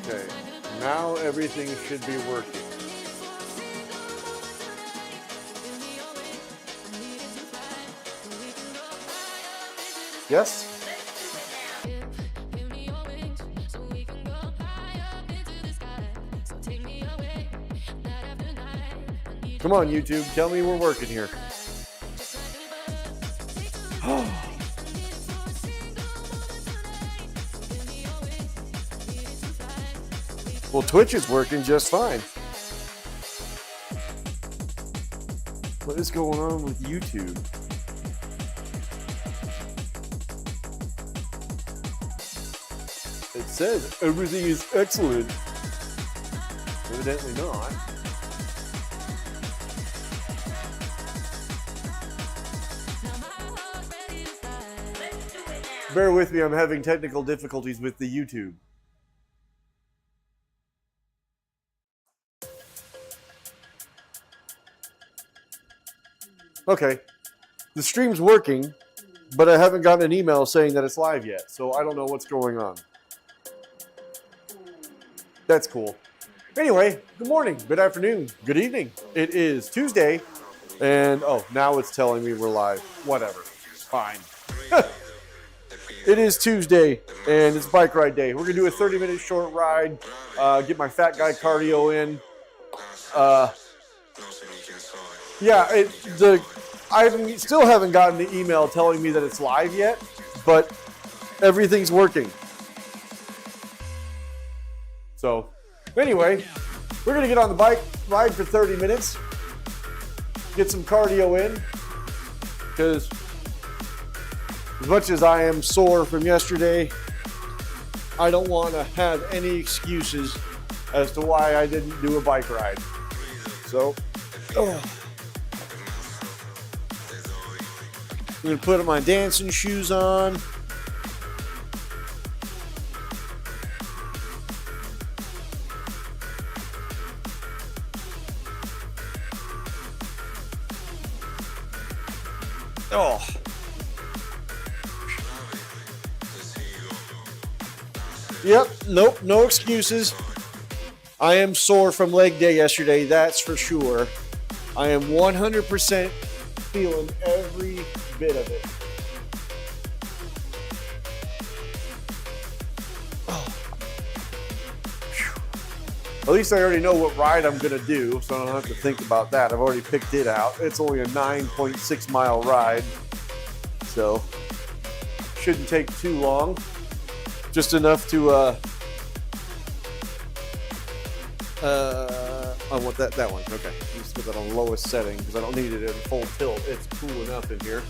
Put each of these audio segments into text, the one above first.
Okay, now everything should be working. Yes? Come on, YouTube, tell me we're working here. Well, Twitch is working just fine. What is going on with YouTube? It says everything is excellent. Evidently not. Bear with me, I'm having technical difficulties with the YouTube. Okay, the stream's working, but I haven't gotten an email saying that it's live yet, so I don't know what's going on. That's cool. Anyway, good morning, good afternoon, good evening. It is Tuesday, and oh, now it's telling me we're live. Whatever, fine. It is Tuesday, and it's bike ride day. We're gonna do a 30-minute short ride, get my fat guy cardio in. I still haven't gotten the email telling me that it's live yet, but everything's working. So, anyway, we're going to get on the bike, ride for 30 minutes, get some cardio in, because as much as I am sore from yesterday, I don't want to have any excuses as to why I didn't do a bike ride. So, I'm going to put my dancing shoes on. Oh. Yep, nope, no excuses. I am sore from leg day yesterday, that's for sure. I am 100% feeling every bit of it. Oh. At least I already know what ride I'm going to do, so I don't have to think about that. I've already picked it out. It's only a 9.6 mile ride, so shouldn't take too long. Just enough to, I want that one. Okay, let's put that on lowest setting because I don't need it in full tilt. It's cool enough in here.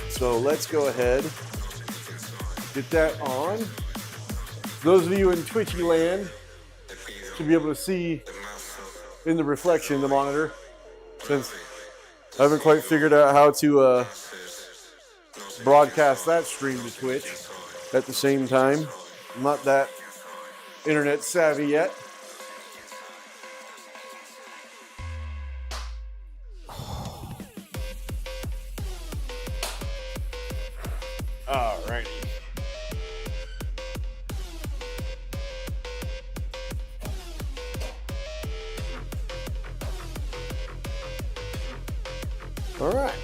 So let's go ahead, get that on. Those of you in Twitchy land should be able to see in the reflection the monitor, since I haven't quite figured out how to broadcast that stream to Twitch at the same time. I'm not that internet savvy yet. Alrighty. All right.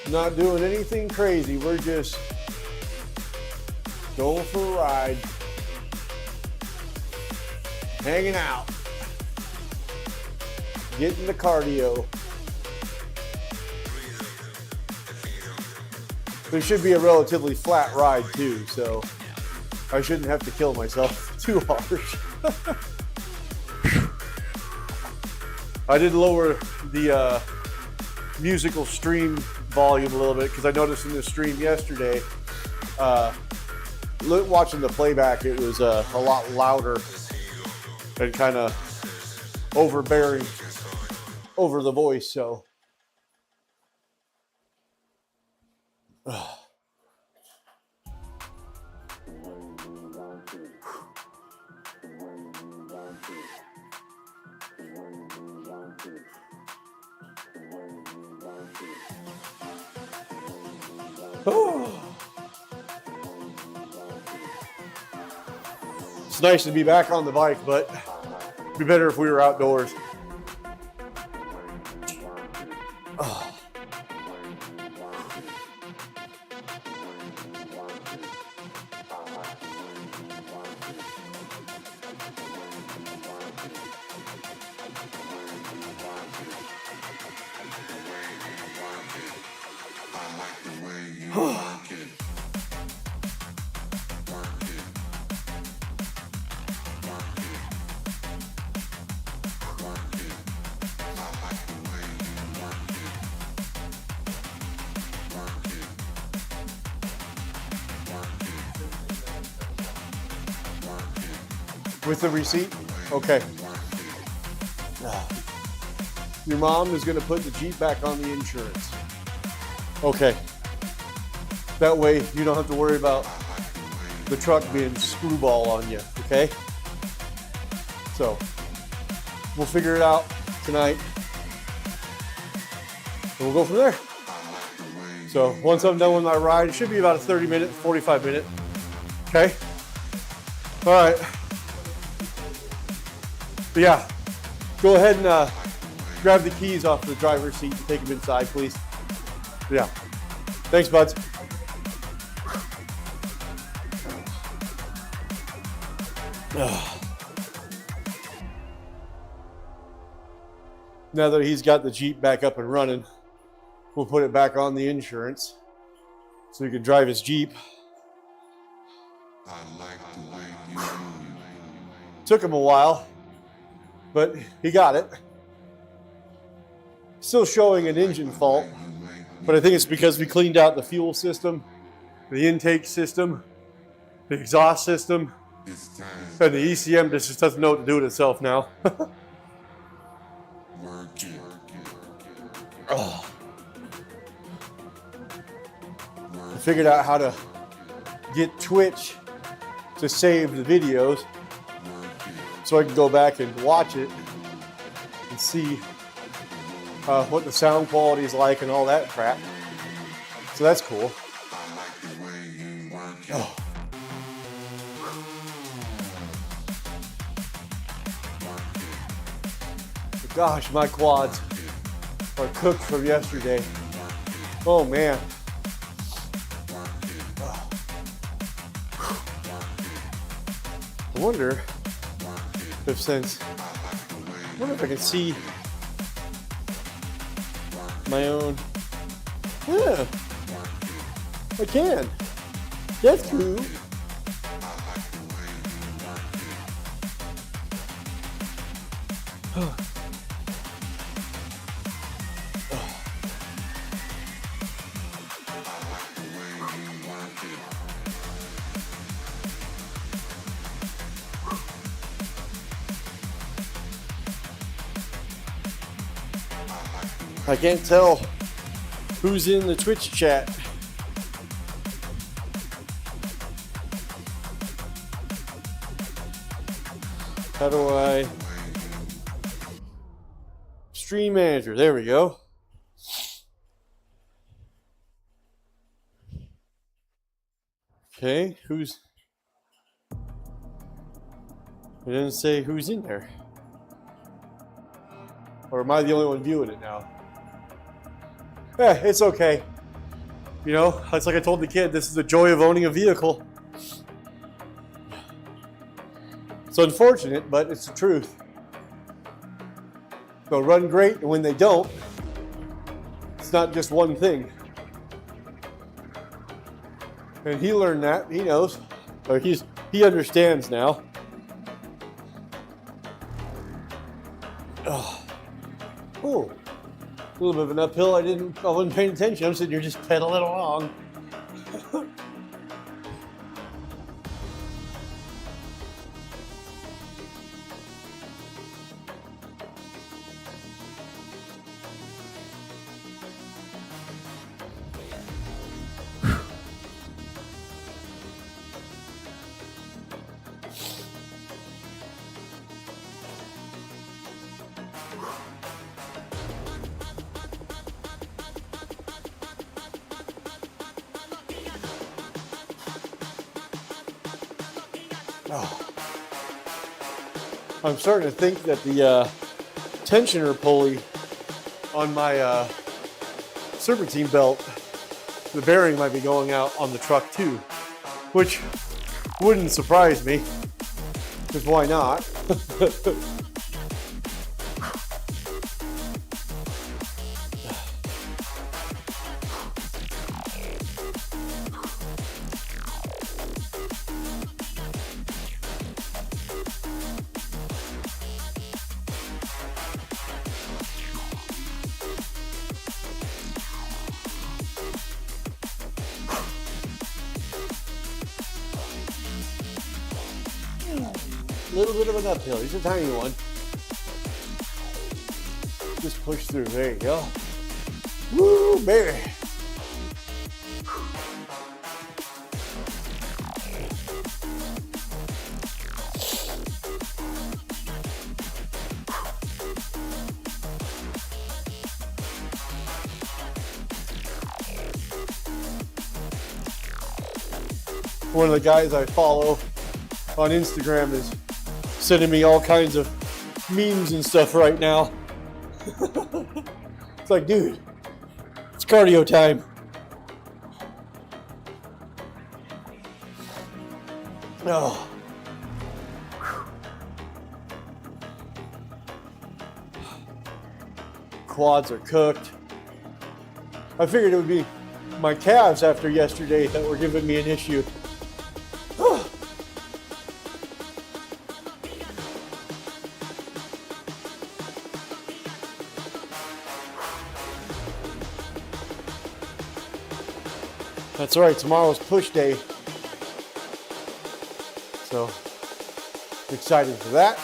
Not doing anything crazy. We're just going for a ride, hanging out, getting the cardio. It should be a relatively flat ride too, so I shouldn't have to kill myself too harsh. I did lower the musical stream volume a little bit because I noticed in the stream yesterday, watching the playback, it was a lot louder and kind of overbearing over the voice, so. nice to be back on the bike, but it'd be better if we were outdoors. Oh. With the receipt? Okay. Your mom is going to put the Jeep back on the insurance. Okay. That way you don't have to worry about the truck being screwball on you, okay? So, we'll figure it out tonight. And we'll go from there. So, once I'm done with my ride, it should be about a 30-minute, 45-minute. Okay? All right. But yeah, go ahead and grab the keys off the driver's seat and take them inside, please. But yeah. Thanks, buds. Now that he's got the Jeep back up and running, we'll put it back on the insurance so he can drive his Jeep. I like the way you move. Took him a while, but he got it. Still showing an engine fault, but I think it's because we cleaned out the fuel system, the intake system, the exhaust system, and the ECM just doesn't know what to do with itself now. Oh. I figured out how to get Twitch to save the videos so I can go back and watch it and see what the sound quality is like and all that crap. So that's cool. Oh. Gosh, my quads are cooked from yesterday. Oh man. I wonder if I can see my own. Yeah, I can. That's cool. I can't tell who's in the Twitch chat. How do I? Stream manager, there we go. Okay, it doesn't say who's in there. Or am I the only one viewing it now? Yeah, it's okay. You know, it's like I told the kid, this is the joy of owning a vehicle. It's unfortunate, but it's the truth. They'll run great, and when they don't, it's not just one thing. And he learned that, he knows, or he understands now. Oh, a little bit of an uphill. I wasn't paying attention. I'm sitting here just pedaling along. Oh. I'm starting to think that the tensioner pulley on my serpentine belt, the bearing might be going out on the truck too, which wouldn't surprise me, because why not? A little bit of an uphill. He's a tiny one. Just push through. There you go. Woo, baby. One of the guys I follow on Instagram is sending me all kinds of memes and stuff right now. It's like, dude, it's cardio time. Oh. Quads are cooked. I figured it would be my calves after yesterday that were giving me an issue. That's all right, tomorrow's push day. So, excited for that.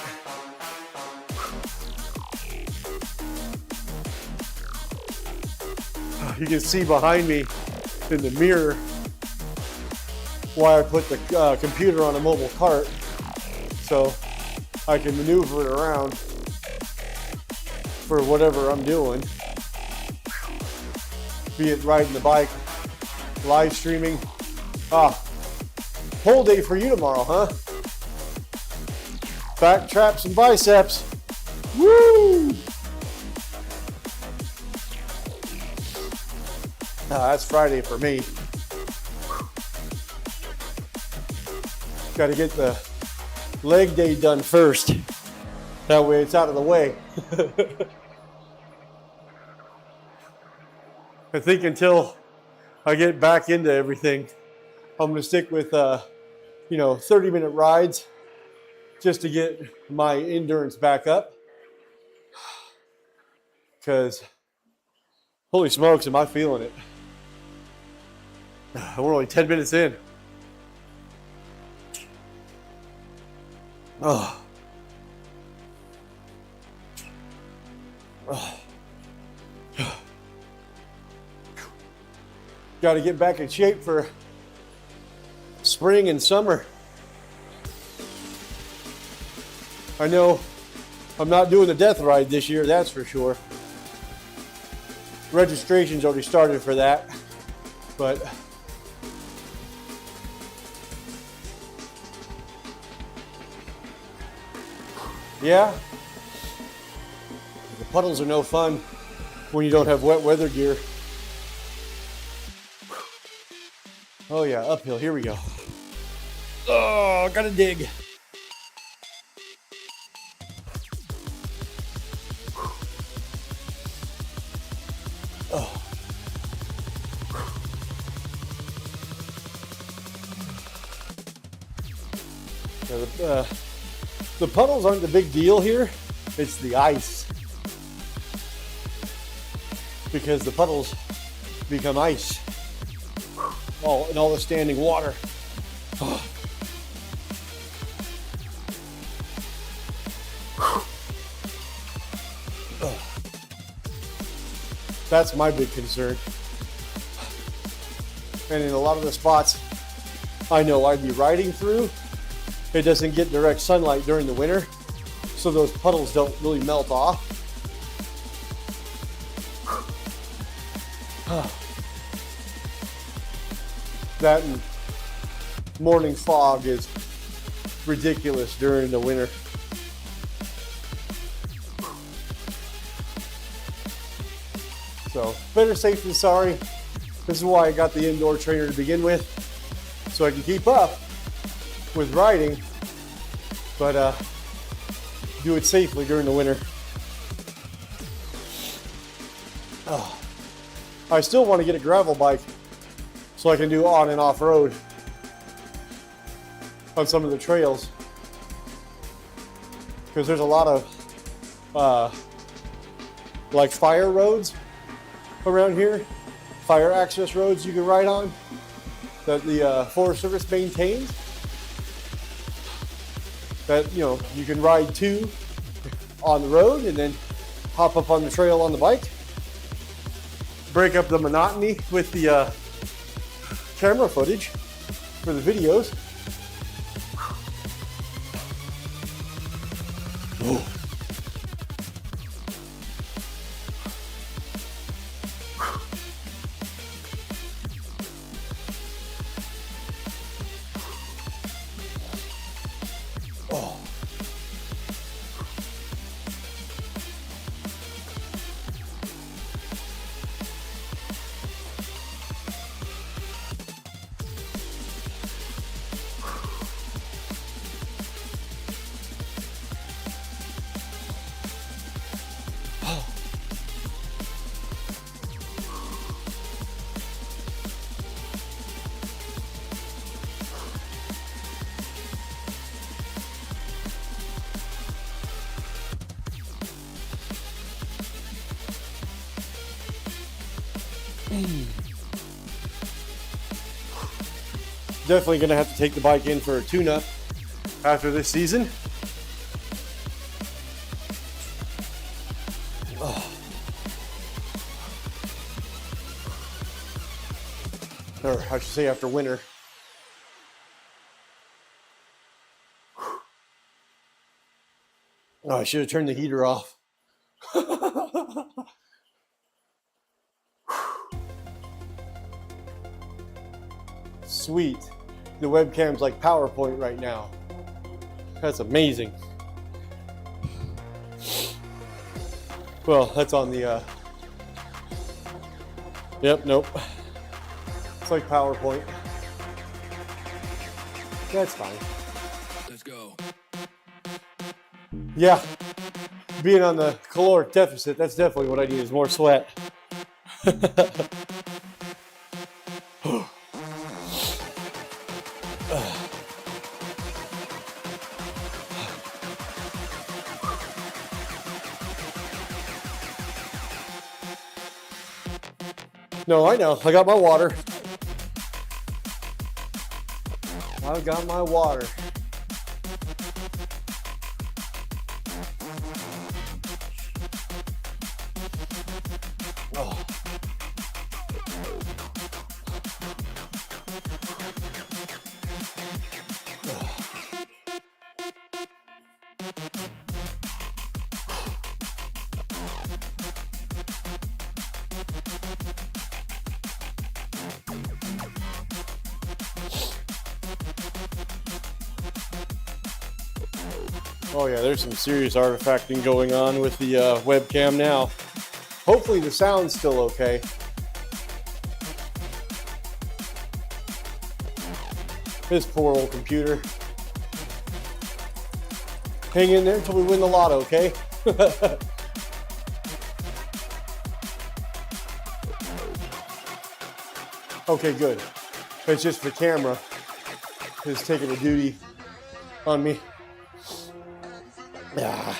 You can see behind me in the mirror why I put the computer on a mobile cart, so I can maneuver it around for whatever I'm doing. Be it riding the bike, live streaming. Whole day for you tomorrow, huh? Back traps and biceps. Woo! That's Friday for me. Got to get the leg day done first. That way it's out of the way. I think until I get back into everything, I'm going to stick with, 30-minute rides just to get my endurance back up. Because, holy smokes, am I feeling it. We're only 10 minutes in. Oh. Oh. Got to get back in shape for spring and summer. I know I'm not doing the death ride this year, that's for sure. Registration's already started for that, but yeah, the puddles are no fun when you don't have wet weather gear. Oh yeah, uphill, here we go. Oh, gotta dig. Oh. Now the puddles aren't the big deal here, it's the ice. Because the puddles become ice. And all the standing water. Oh. Oh. That's my big concern. And in a lot of the spots I know I'd be riding through, it doesn't get direct sunlight during the winter, so those puddles don't really melt off. That and morning fog is ridiculous during the winter. So better safe than sorry. This is why I got the indoor trainer to begin with, so I can keep up with riding, but do it safely during the winter. Oh. I still want to get a gravel bike so I can do on and off road on some of the trails, because there's a lot of like fire roads around here, fire access roads you can ride on that the Forest Service maintains, that, you know, you can ride to on the road and then hop up on the trail on the bike, break up the monotony with the camera footage for the videos. Oh. Definitely gonna have to take the bike in for a tune-up after this season. Oh. Or I should say after winter. Oh, I should have turned the heater off. Sweet. The webcam's like PowerPoint right now. That's amazing. Well, that's on the, yep, nope. It's like PowerPoint. That's fine. Let's go. Yeah, being on the caloric deficit, that's definitely what I need, is more sweat. No, I know. I got my water. I got my water. Oh. Oh yeah, there's some serious artifacting going on with the webcam now. Hopefully the sound's still okay. This poor old computer. Hang in there until we win the lotto, okay? Okay, good. It's just the camera is taking a duty on me. Yeah.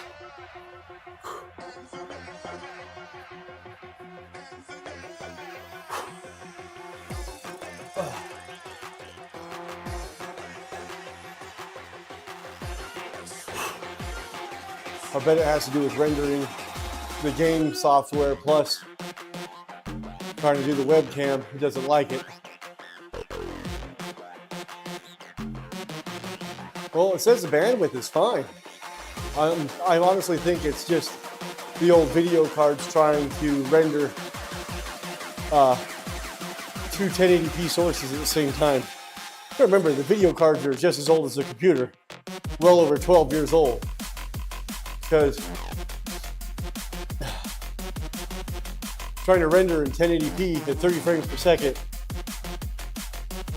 I bet it has to do with rendering the game software, plus trying to do the webcam. He doesn't like it. Well, it says the bandwidth is fine. I honestly think it's just the old video cards trying to render two 1080p sources at the same time. Remember, the video cards are just as old as the computer, well over 12 years old. Because trying to render in 1080p at 30 frames per second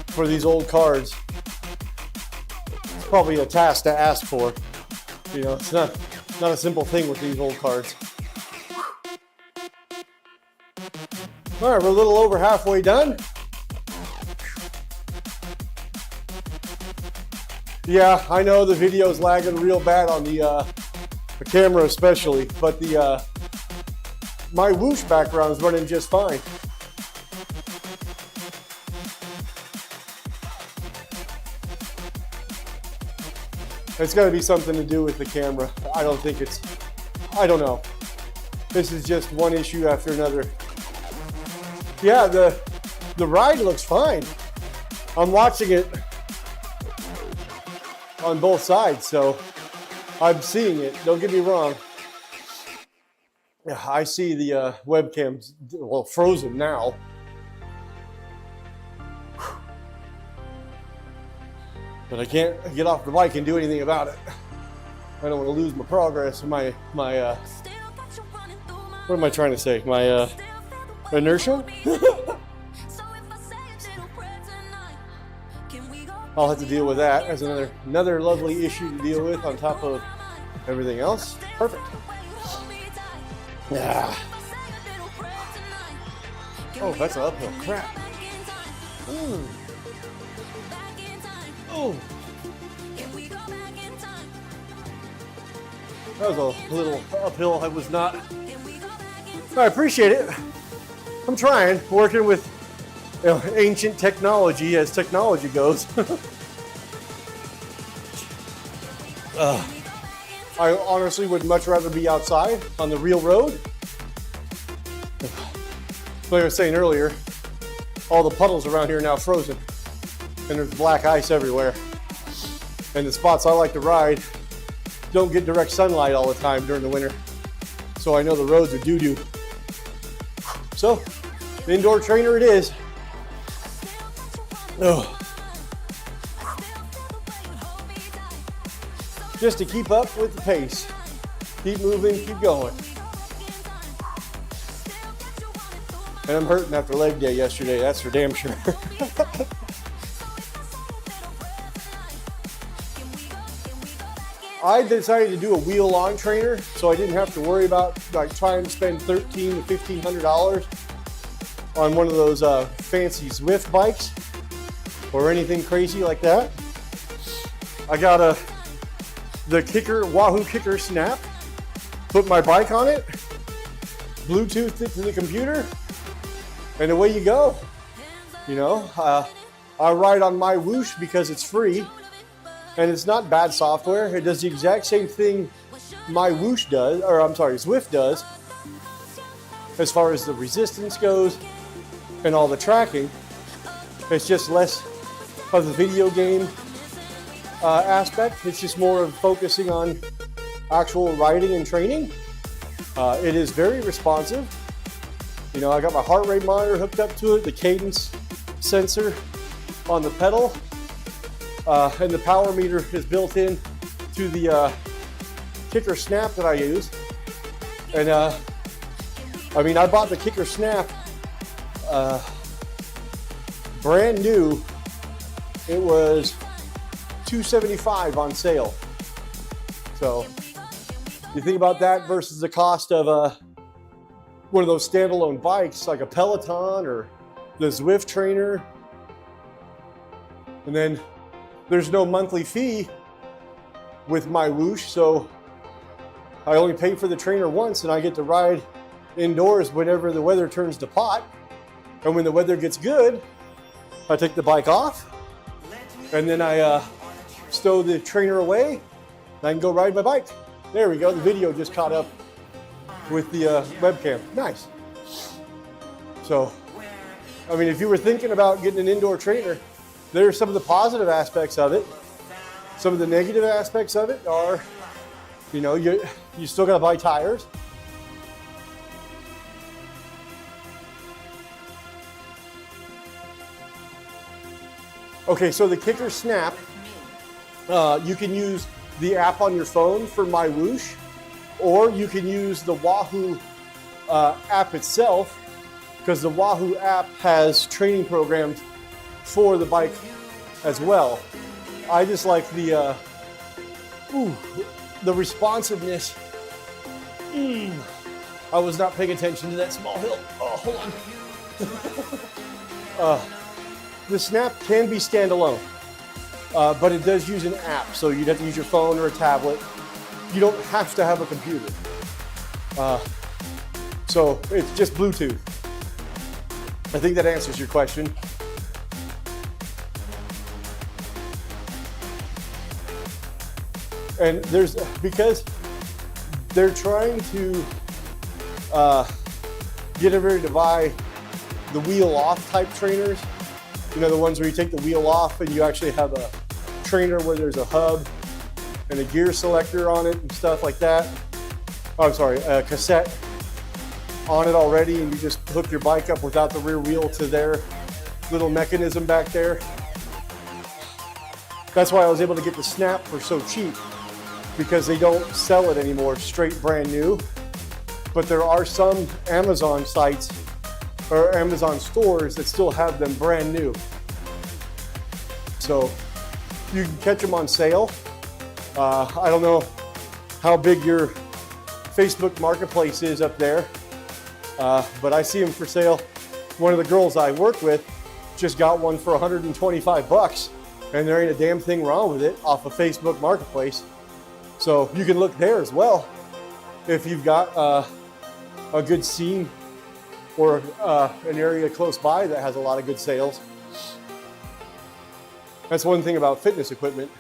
for these old cards. It's probably a task to ask for. You know, it's not a simple thing with these old cards. All right, we're a little over halfway done. Yeah, I know the video's lagging real bad on the camera especially, but the Mywoosh background is running just fine. It's got to be something to do with the camera. I don't think it's, I don't know. This is just one issue after another. Yeah, the ride looks fine. I'm watching it on both sides, so I'm seeing it. Don't get me wrong. Yeah, I see the webcams, well, frozen now. But I can't get off the bike and do anything about it. I don't want to lose my progress, my what am I trying to say? My inertia? I'll have to deal with that as another lovely issue to deal with on top of everything else. Perfect. Yeah. Oh, that's an uphill. Crap. Oh. That was a little uphill. I was not. I appreciate it. I'm trying, working with ancient technology as technology goes. I honestly would much rather be outside on the real road. Like I was saying earlier, all the puddles around here are now frozen and there's black ice everywhere. And the spots I like to ride don't get direct sunlight all the time during the winter. So I know the roads are doo-doo. So, indoor trainer it is. Oh. Just to keep up with the pace. Keep moving, keep going. And I'm hurting after leg day yesterday, that's for damn sure. I decided to do a wheel-on trainer, so I didn't have to worry about like trying to spend $1,300 to $1,500 on one of those fancy Zwift bikes or anything crazy like that. I got the Wahoo Kicker Snap, put my bike on it, Bluetooth it to the computer, and away you go. You know, I ride on Mywoosh because it's free. And it's not bad software. It does the exact same thing Mywoosh does, or I'm sorry, Zwift does, as far as the resistance goes and all the tracking. It's just less of the video game aspect. It's just more of focusing on actual riding and training. It is very responsive. You know, I got my heart rate monitor hooked up to it, the cadence sensor on the pedal. And the power meter is built in to the Kicker Snap that I use. And I mean, I bought the Kicker Snap brand new. It was $275 on sale. So you think about that versus the cost of one of those standalone bikes like a Peloton or the Zwift trainer. And then there's no monthly fee with Mywoosh, so I only pay for the trainer once and I get to ride indoors whenever the weather turns to pot. And when the weather gets good, I take the bike off and then I stow the trainer away and I can go ride my bike. There we go, the video just caught up with the webcam. Nice. So, I mean, if you were thinking about getting an indoor trainer, there are some of the positive aspects of it. Some of the negative aspects of it are, you know, you still got to buy tires. Okay, so the Kicker Snap, you can use the app on your phone for Mywoosh, or you can use the Wahoo app itself because the Wahoo app has training programs for the bike as well. I just like the responsiveness. I was not paying attention to that small hill. Oh, hold on. The Snap can be standalone, but it does use an app, so you'd have to use your phone or a tablet. You don't have to have a computer. So it's just Bluetooth. I think that answers your question. And because they're trying to get everybody to buy the wheel off type trainers. You know, the ones where you take the wheel off and you actually have a trainer where there's a hub and a gear selector on it and stuff like that. Oh, I'm sorry, a cassette on it already, and you just hook your bike up without the rear wheel to their little mechanism back there. That's why I was able to get the Snap for so cheap, because they don't sell it anymore straight brand new. But there are some Amazon sites or Amazon stores that still have them brand new. So you can catch them on sale. I don't know how big your Facebook Marketplace is up there, but I see them for sale. One of the girls I work with just got one for 125 bucks, and there ain't a damn thing wrong with it off of Facebook Marketplace. So you can look there as well if you've got a good scene or an area close by that has a lot of good sales. That's one thing about fitness equipment.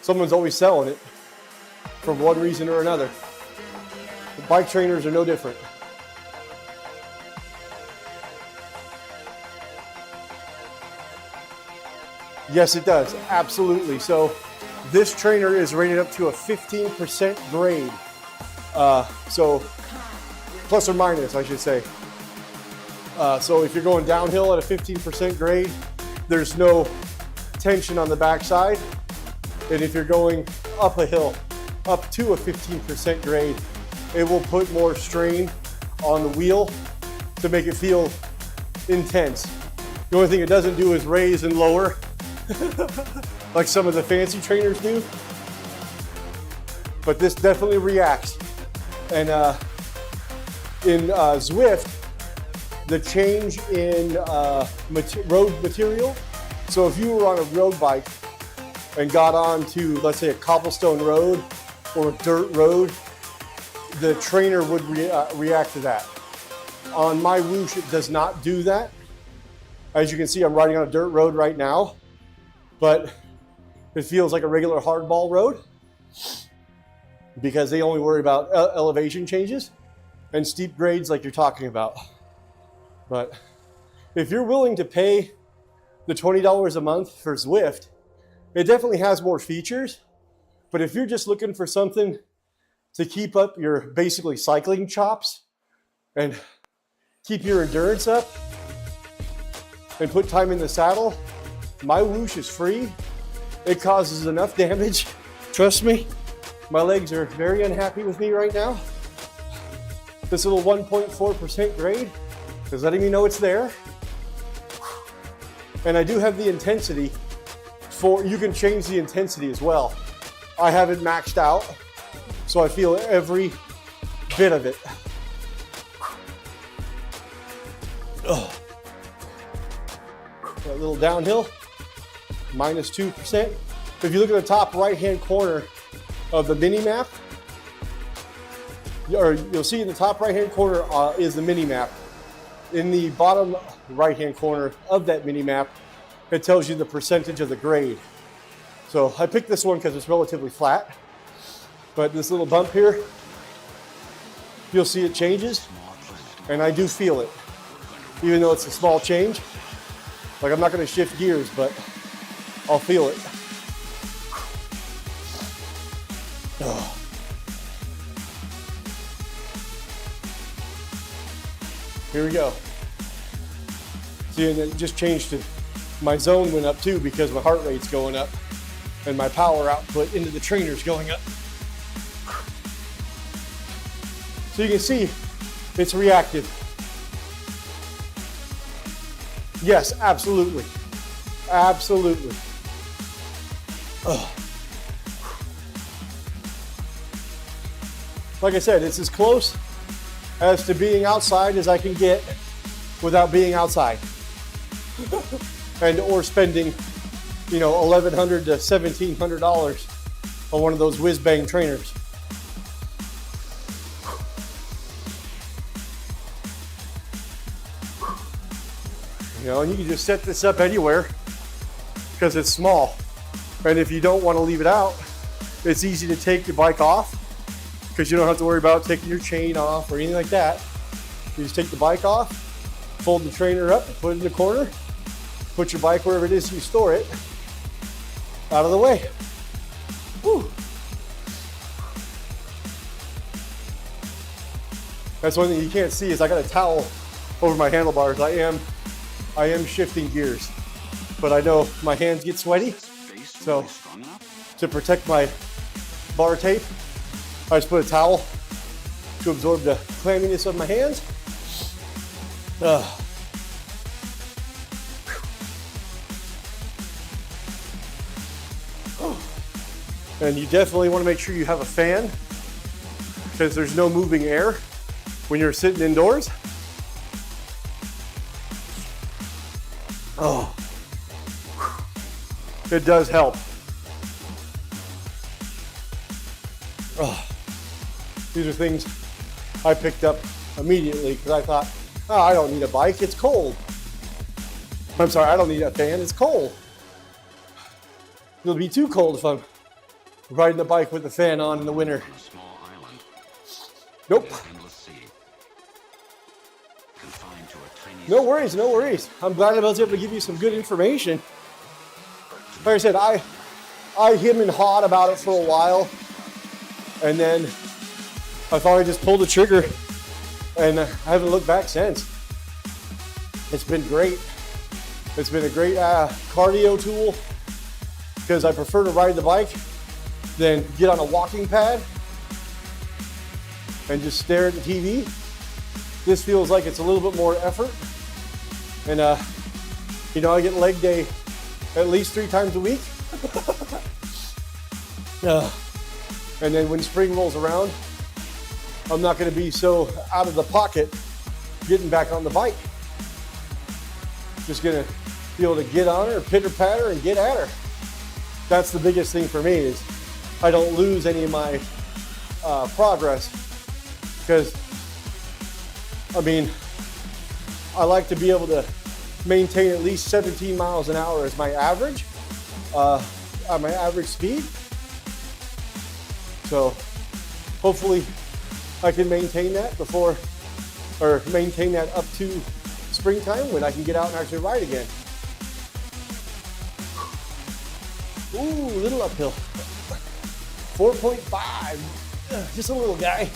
Someone's always selling it for one reason or another. The bike trainers are no different. Yes, it does, absolutely. So this trainer is rated up to a 15% grade. So plus or minus, I should say. So if you're going downhill at a 15% grade, there's no tension on the backside. And if you're going up a hill, up to a 15% grade, it will put more strain on the wheel to make it feel intense. The only thing it doesn't do is raise and lower like some of the fancy trainers do. But this definitely reacts. And in Zwift, the change in road material. So if you were on a road bike and got onto, let's say, a cobblestone road or a dirt road, the trainer would react to that. On Mywoosh, it does not do that. As you can see, I'm riding on a dirt road right now, but it feels like a regular hardball road because they only worry about elevation changes and steep grades like you're talking about. But if you're willing to pay the $20 a month for Zwift, it definitely has more features. But if you're just looking for something to keep up your basically cycling chops and keep your endurance up and put time in the saddle, Mywoosh is free. It causes enough damage. Trust me, my legs are very unhappy with me right now. This little 1.4% grade is letting me know it's there. And I do have the intensity you can change the intensity as well. I have it maxed out, so I feel every bit of it. Ugh. That little downhill, minus 2%. If you look at the top right-hand corner of the mini map, or you'll see in the top right-hand corner is the mini map. In the bottom right-hand corner of that mini map, it tells you the percentage of the grade. So I picked this one because it's relatively flat, but this little bump here, you'll see it changes, and I do feel it, even though it's a small change. Like, I'm not going to shift gears, but I'll feel it. Oh. Here we go. See, and it just changed to, my zone went up too because my heart rate's going up and my power output into the trainer's going up. So you can see it's reactive. Yes, absolutely. Absolutely. Ugh. Like I said, it's as close as to being outside as I can get without being outside. And or spending, you know, $1,100 to $1,700 on one of those whiz bang trainers. You know, and you can just set this up anywhere because it's small. And if you don't want to leave it out, it's easy to take your bike off because you don't have to worry about taking your chain off or anything like that. You just take the bike off, fold the trainer up, put it in the corner, put your bike wherever it is you store it, out of the way. Whew. That's one thing you can't see is I got a towel over my handlebars. I am shifting gears, but I know my hands get sweaty, so to protect my bar tape, I just put a towel to absorb the clamminess of my hands. And you definitely want to make sure you have a fan because there's no moving air when you're sitting indoors. Oh, it does help. Oh, these are things I picked up immediately because I thought, oh, I don't need a bike, it's cold. I'm sorry, I don't need a fan, it's cold. It'll be too cold if I'm riding the bike with the fan on in the winter. Nope. No worries, no worries. I'm glad I was able to give you some good information. Like I said, I hemmed and hawed about it for a while, and then I finally just pulled the trigger, and I haven't looked back since. It's been great. It's been a great cardio tool because I prefer to ride the bike than get on a walking pad and just stare at the TV. This feels like it's a little bit more effort. And, you know, I get leg day at least 3 times a week. And then when spring rolls around, I'm not going to be so out of the pocket getting back on the bike. Just going to be able to get on her, pitter patter, and get at her. That's the biggest thing for me is I don't lose any of my progress because, I mean, I like to be able to maintain at least 17 miles an hour as my average, my average speed. So hopefully I can maintain that maintain that up to springtime when I can get out and actually ride again. Ooh, little uphill. 4.5, just a little guy.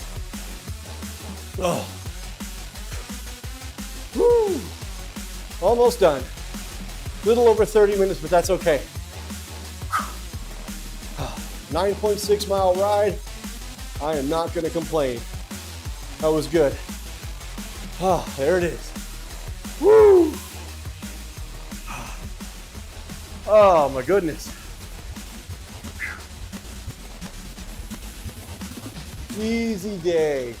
Oh. Woo. Almost done. Little over 30 minutes, but that's okay. 9.6 mile ride. I am not going to complain. That was good. Oh, there it is. Woo! Oh my goodness. Easy day.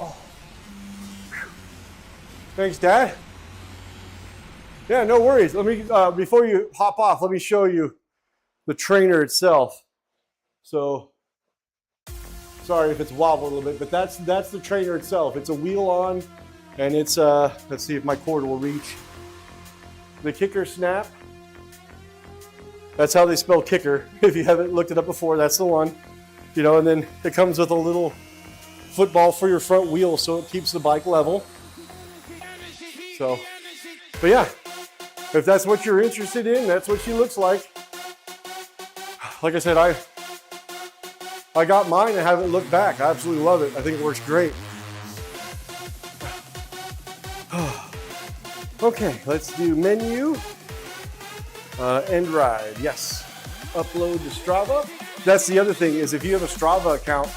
Oh. Thanks, Dad. Yeah, no worries. Let me, before you hop off, let me show you the trainer itself. So, sorry if it's wobbled a little bit, but that's the trainer itself. It's a wheel on, and it's, let's see if my cord will reach. The kicker snap. That's how they spell kicker. If you haven't looked it up before, that's the one. You know, and then it comes with a little football for your front wheel so it keeps the bike level. So, but yeah, if that's what you're interested in, that's what she looks like. Like I said, I got mine and haven't looked back. I absolutely love it. I think it works great. Okay, let's do menu. End ride, yes. Upload to Strava. That's the other thing is if you have a Strava account,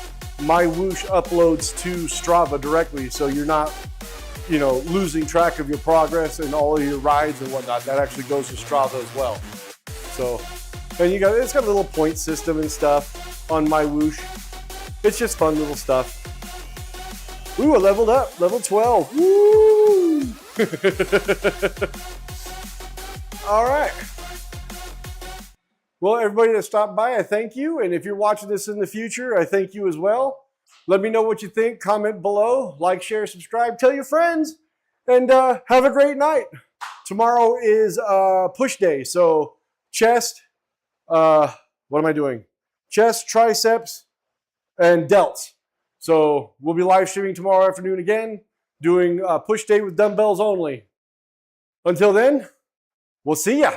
Mywoosh uploads to Strava directly, so you're not, you know, losing track of your progress and all of your rides and whatnot. That actually goes to Strava as well. So, and it's got a little point system and stuff on Mywoosh. It's just fun little stuff. Ooh, I leveled up, level 12. Woo! All right. Well, everybody that stopped by, I thank you. And if you're watching this in the future, I thank you as well. Let me know what you think. Comment below. Like, share, subscribe. Tell your friends. And have a great night. Tomorrow is push day. So chest, what am I doing? Chest, triceps, and delts. So we'll be live streaming tomorrow afternoon again, doing push day with dumbbells only. Until then, we'll see ya.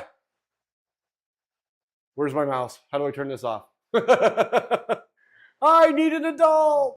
Where's my mouse? How do I turn this off? I need an adult.